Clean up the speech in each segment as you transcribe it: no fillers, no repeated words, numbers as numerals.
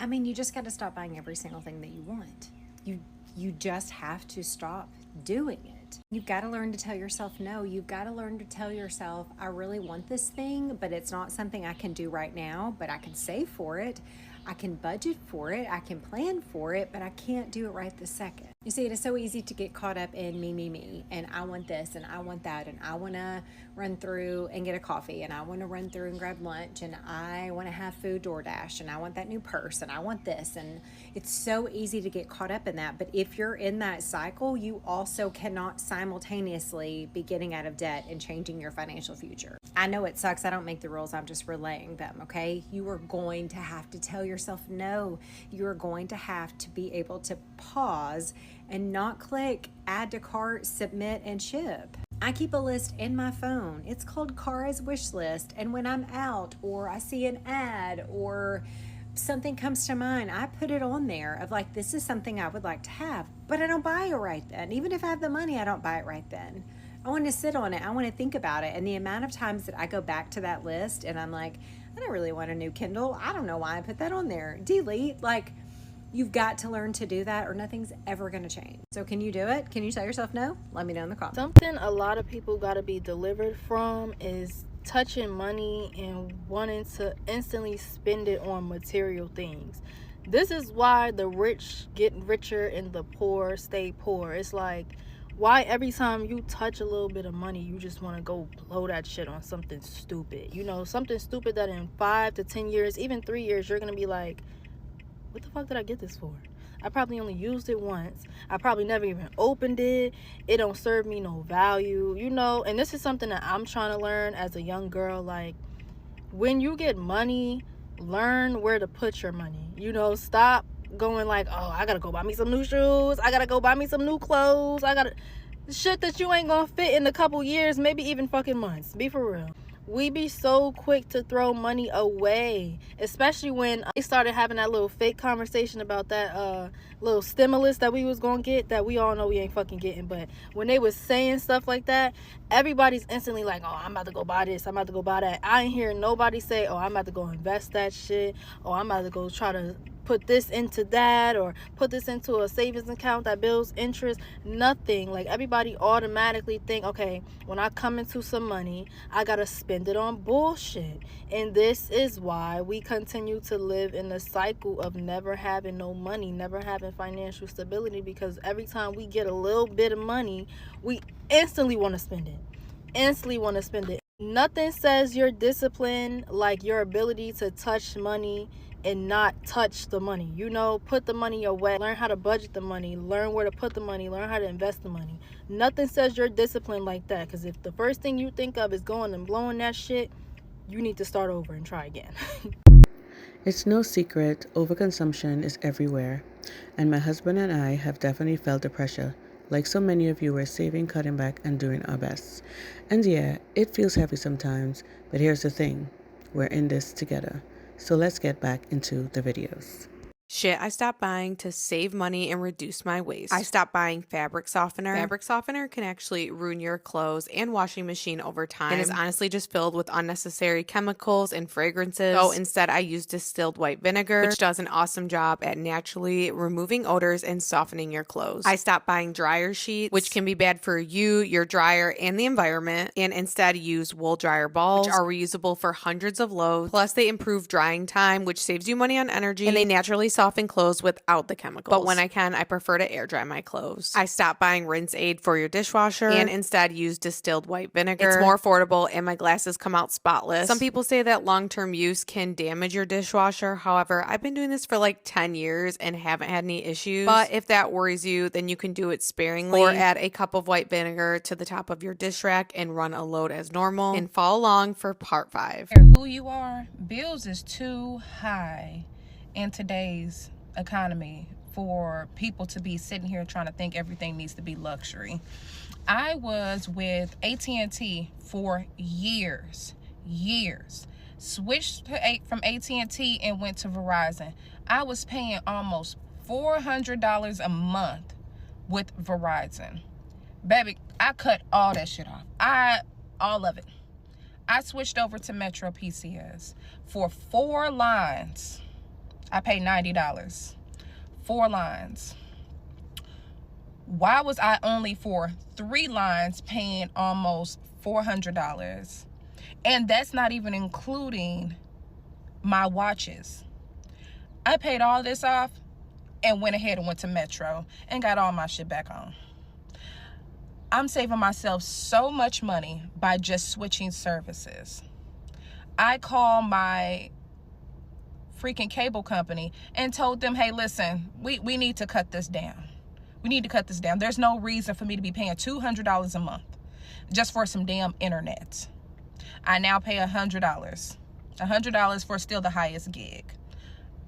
I mean, you just got to stop buying every single thing that you want. You just have to stop doing it. You've got to learn to tell yourself no. You've got to learn to tell yourself, I really want this thing, but it's not something I can do right now, but I can save for it. I can budget for it. I can plan for it, but I can't do it right this second. You see, it is so easy to get caught up in me, and I want this and I want that, and I want to run through and get a coffee, and I want to run through and grab lunch, and I want to have food DoorDash, and I want that new purse, and I want this. And it's so easy to get caught up in that. But if you're in that cycle, you also cannot simultaneously be getting out of debt and changing your financial future. I know it sucks. I don't make the rules. I'm just relaying them, okay? You are going to have to tell yourself no. You are going to have to be able to pause and not click add to cart, submit, and ship. I keep a list in my phone. It's called Kara's wish list. And when I'm out or I see an ad or something comes to mind, I put it on there of like, this is something I would like to have, but I don't buy it right then. Even if I have the money, I don't buy it right then. I want to sit on it. I want to think about it. And the amount of times that I go back to that list and I'm like, I don't really want a new Kindle. I don't know why I put that on there. Delete. Like, you've got to learn to do that or nothing's ever going to change. So can you do it? Can you tell yourself no? Let me know in the comments. Something a lot of people got to be delivered from is touching money and wanting to instantly spend it on material things. This is why the rich get richer and the poor stay poor. It's like, why every time you touch a little bit of money, you just want to go blow that shit on something stupid? You know, something stupid that in 5 to 10 years, even 3 years, you're going to be like, what the fuck did I get this for? I probably only used it once. I probably never even opened it. It don't serve me no value, you know? And this is something that I'm trying to learn as a young girl. Like, when you get money, learn where to put your money. You know, stop going like, oh, I gotta go buy me some new shoes. I gotta go buy me some new clothes. I gotta... shit that you ain't gonna fit in a couple years, maybe even fucking months. Be for real. We be so quick to throw money away, especially when I started having that little fake conversation about that little stimulus that we was gonna get, that we all know we ain't fucking getting. But when they was saying stuff like that, everybody's instantly like, oh, I'm about to go buy this, I'm about to go buy that. I ain't hear nobody say, oh, I'm about to go invest that shit, or I'm about to go try to put this into that, or put this into a savings account that builds interest. Nothing. Like, everybody automatically think, okay, when I come into some money, I gotta spend it on bullshit. And this is why we continue to live in a cycle of never having no money, never having financial stability, because every time we get a little bit of money, we instantly want to spend it. Nothing says your discipline like your ability to touch money and not touch the money. You know, put the money away, learn how to budget the money, learn where to put the money, learn how to invest the money. Nothing says you're disciplined like that, because if the first thing you think of is going and blowing that shit, you need to start over and try again. It's no secret, overconsumption is everywhere, and my husband and I have definitely felt the pressure. Like so many of you, we're saving, cutting back, and doing our best. And yeah, it feels heavy sometimes, but here's the thing, we're in this together. So let's get back into the videos. Shit I stopped buying to save money and reduce my waste. I stopped buying fabric softener. Fabric softener can actually ruin your clothes and washing machine over time. It is honestly just filled with unnecessary chemicals and fragrances. So instead I use distilled white vinegar, which does an awesome job at naturally removing odors and softening your clothes. I stopped buying dryer sheets, which can be bad for you, your dryer, and the environment, and instead use wool dryer balls, which are reusable for hundreds of loads. Plus they improve drying time, which saves you money on energy, and they naturally soften clothes without the chemicals. But when I can, I prefer to air dry my clothes. I stopped buying rinse aid for your dishwasher and instead use distilled white vinegar. It's more affordable and my glasses come out spotless. Some people say that long-term use can damage your dishwasher. However, I've been doing this for like 10 years and haven't had any issues. But if that worries you, then you can do it sparingly, or add a cup of white vinegar to the top of your dish rack and run a load as normal, and follow along for part 5. Who you are, bills is too high in today's economy for people to be sitting here trying to think everything needs to be luxury. I was with AT&T for years, switched from AT&T and went to Verizon. I was paying almost $400 a month with Verizon. Baby, I cut all that shit off. All of it. I switched over to Metro PCS for 4 lines. I paid $90. 4 lines. Why was I only for 3 lines paying almost $400? And that's not even including my watches. I paid all this off and went ahead and went to Metro and got all my shit back on. I'm saving myself so much money by just switching services. I called my freaking cable company and told them, hey, listen, we need to cut this down. We need to cut this down. There's no reason for me to be paying $200 a month just for some damn internet. I now pay $100. $100 for still the highest gig.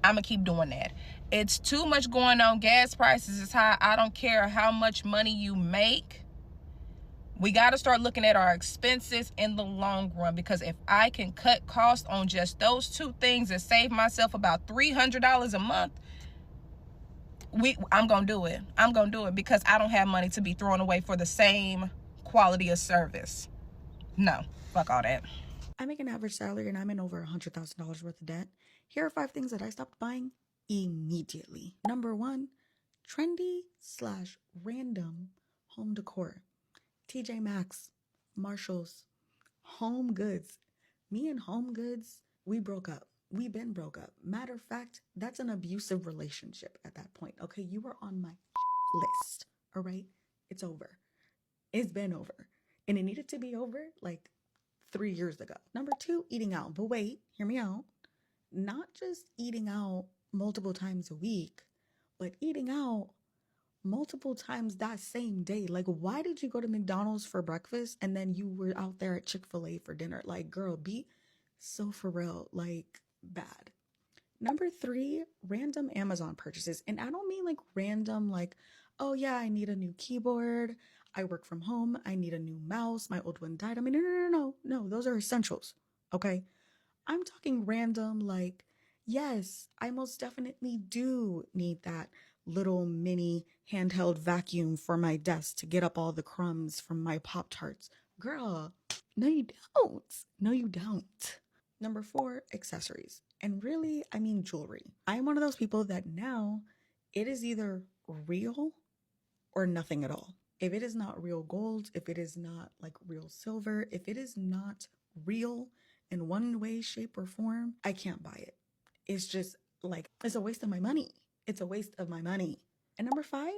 I'm going to keep doing that. It's too much going on. Gas prices is high. I don't care how much money you make. We got to start looking at our expenses in the long run, because if I can cut costs on just those 2 things and save myself about $300 a month, I'm going to do it. I'm going to do it because I don't have money to be thrown away for the same quality of service. No, fuck all that. I make an average salary and I'm in over $100,000 worth of debt. Here are 5 things that I stopped buying immediately. Number 1, trendy/random home decor. TJ Maxx, Marshalls, Home Goods. Me and Home Goods, we broke up. We've been broke up. Matter of fact, that's an abusive relationship at that point. Okay, you were on my list. All right, it's over. It's been over. And it needed to be over like 3 years ago. Number 2, eating out. But wait, hear me out. Not just eating out multiple times a week, but eating out multiple times that same day. Like, why did you go to McDonald's for breakfast and then you were out there at Chick-fil-A for dinner? Like, girl, be so for real, like, bad. Number 3, random Amazon purchases. And I don't mean like random, like, oh yeah, I need a new keyboard. I work from home. I need a new mouse. My old one died. I mean, no, those are essentials. Okay. I'm talking random, like, yes, I most definitely do need that little mini handheld vacuum for my desk to get up all the crumbs from my Pop-Tarts. Girl, no, you don't. No, you don't. Number 4, accessories. And really, I mean jewelry. I'm one of those people that now it is either real or nothing at all. If it is not real gold, if it is not like real silver, if it is not real in one way, shape, or form, I can't buy it. It's just like, it's a waste of my money. It's a waste of my money. And number 5,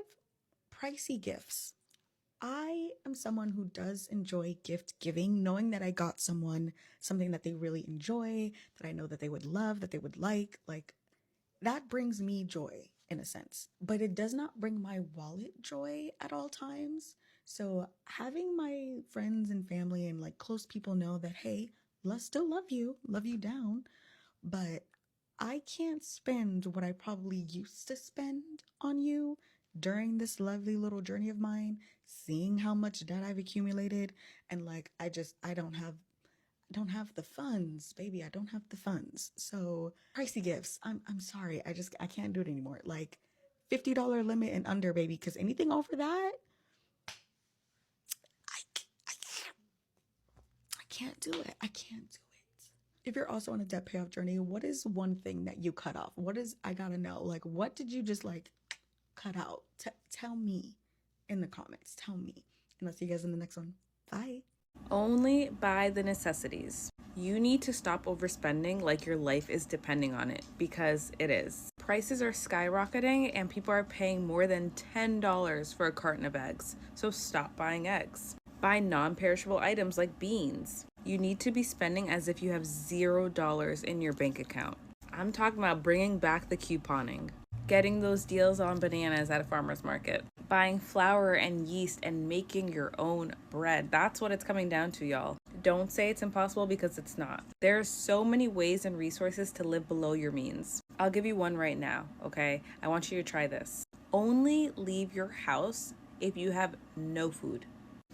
pricey gifts. I am someone who does enjoy gift giving, knowing that I got someone something that they really enjoy, that I know that they would love, that they would like that brings me joy in a sense, but it does not bring my wallet joy at all times. So having my friends and family and like close people know that, hey, let's still love you down, but I can't spend what I probably used to spend on you during this lovely little journey of mine, seeing how much debt I've accumulated, and like I don't have the funds, baby. I don't have the funds. So pricey gifts. I'm sorry. I can't do it anymore. Like $50 limit and under, baby, because anything over that, I can't do it. I can't do it. If you're also on a debt payoff journey, what is one thing that you cut off? I gotta know. Like, what did you just like cut out? Tell me in the comments. Tell me. And I'll see you guys in the next one. Bye. Only buy the necessities. You need to stop overspending like your life is depending on it, because it is. Prices are skyrocketing and people are paying more than $10 for a carton of eggs. So stop buying eggs. Buy non-perishable items like beans. You need to be spending as if you have $0 in your bank account. I'm talking about bringing back the couponing. Getting those deals on bananas at a farmer's market. Buying flour and yeast and making your own bread. That's what it's coming down to, y'all. Don't say it's impossible, because it's not. There are so many ways and resources to live below your means. I'll give you one right now, okay? I want you to try this. Only leave your house if you have no food.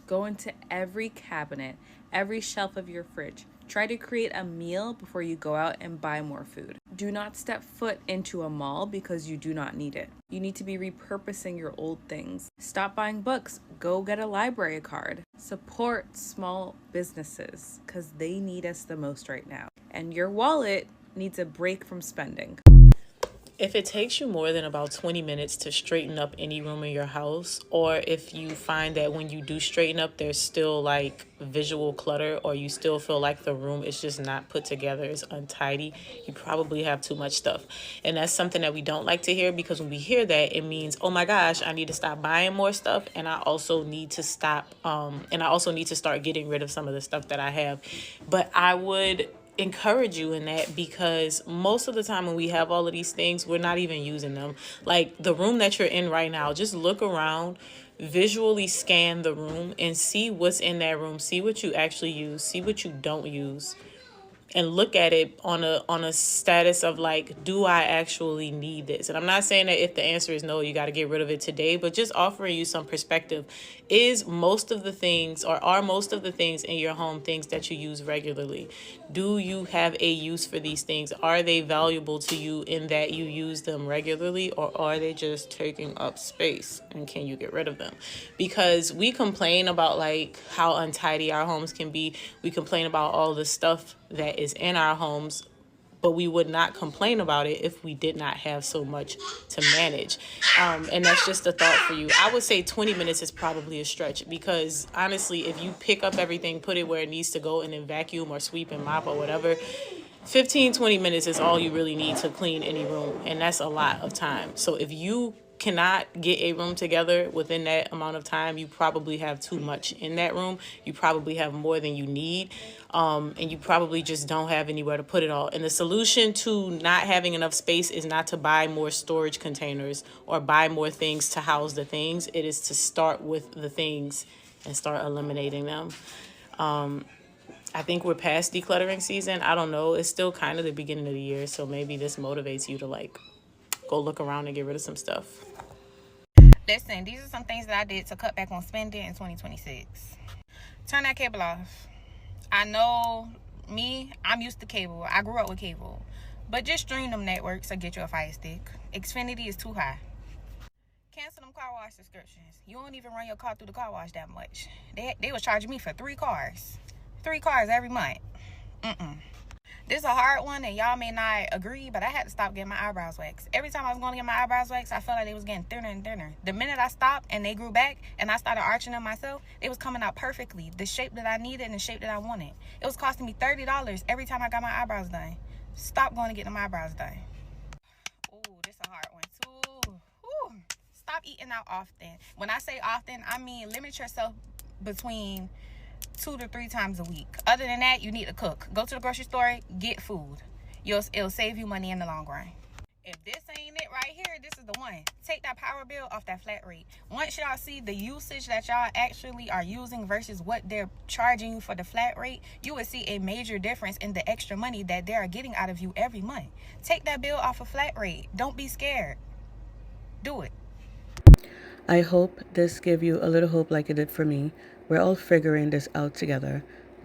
Go into every cabinet, every shelf of your fridge. Try to create a meal before you go out and buy more food. Do not step foot into a mall because you do not need it. You need to be repurposing your old things. Stop buying books. Go get a library card. Support small businesses because they need us the most right now. And your wallet needs a break from spending. If it takes you more than about 20 minutes to straighten up any room in your house, or if you find that when you do straighten up, there's still like visual clutter, or you still feel like the room is just not put together, it's untidy, you probably have too much stuff. And that's something that we don't like to hear, because when we hear that, it means, oh my gosh, I need to stop buying more stuff. And I also need to start getting rid of some of the stuff that I have. But I would encourage you in that, because most of the time when we have all of these things, we're not even using them. Like the room that you're in right now, just look around, visually scan the room and see what's in that room, see what you actually use, see what you don't use, and look at it on a status of like, do I actually need this? And I'm not saying that if the answer is no, you got to get rid of it today, but just offering you some perspective. Are most of the things in your home things that you use regularly? Do you have a use for these things? Are they valuable to you in that you use them regularly, or are they just taking up space, and can you get rid of them? Because we complain about like how untidy our homes can be. We complain about all the stuff that is in our homes, but we would not complain about it if we did not have so much to manage. And that's just a thought for you. I would say 20 minutes is probably a stretch, because honestly, if you pick up everything, put it where it needs to go, and then vacuum or sweep and mop or whatever, 15-20 minutes is all you really need to clean any room, and that's a lot of time. So if you cannot get a room together within that amount of time, you probably have too much in that room. You probably have more than you need, and you probably just don't have anywhere to put it all. And the solution to not having enough space is not to buy more storage containers or buy more things to house the things. It is to start with the things and start eliminating them. I think we're past decluttering season. I don't know. It's still kind of the beginning of the year, so maybe this motivates you to like go look around and get rid of some stuff. Listen, these are some things that I did to cut back on spending in 2026. Turn that cable off. I know me, I'm used to cable. I grew up with cable. But just stream them networks or get you a Fire Stick. Xfinity is too high. Cancel them car wash subscriptions. You don't even run your car through the car wash that much. They was charging me for 3 cars. 3 cars every month. This is a hard one, and y'all may not agree, but I had to stop getting my eyebrows waxed. Every time I was going to get my eyebrows waxed, I felt like they was getting thinner and thinner. The minute I stopped and they grew back and I started arching them myself, it was coming out perfectly. The shape that I needed and the shape that I wanted. It was costing me $30 every time I got my eyebrows done. Stop going to get them eyebrows done. Ooh, this is a hard one too. Ooh. Stop eating out often. When I say often, I mean limit yourself between 2 to 3 times a week. Other than that, you need to cook. Go to the grocery store, get food. It'll save you money in the long run. If this ain't it right here, this is the one. Take that power bill off that flat rate. Once y'all see the usage that y'all actually are using versus what they're charging you for the flat rate, you will see a major difference in the extra money that they are getting out of you every month. Take that bill off a flat rate. Don't be scared. Do it. I hope this gave you a little hope like it did for me. We're all figuring this out together.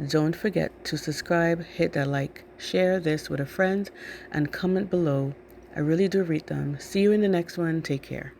Don't forget to subscribe, hit that like, share this with a friend, and comment below. I really do read them. See you in the next one. Take care.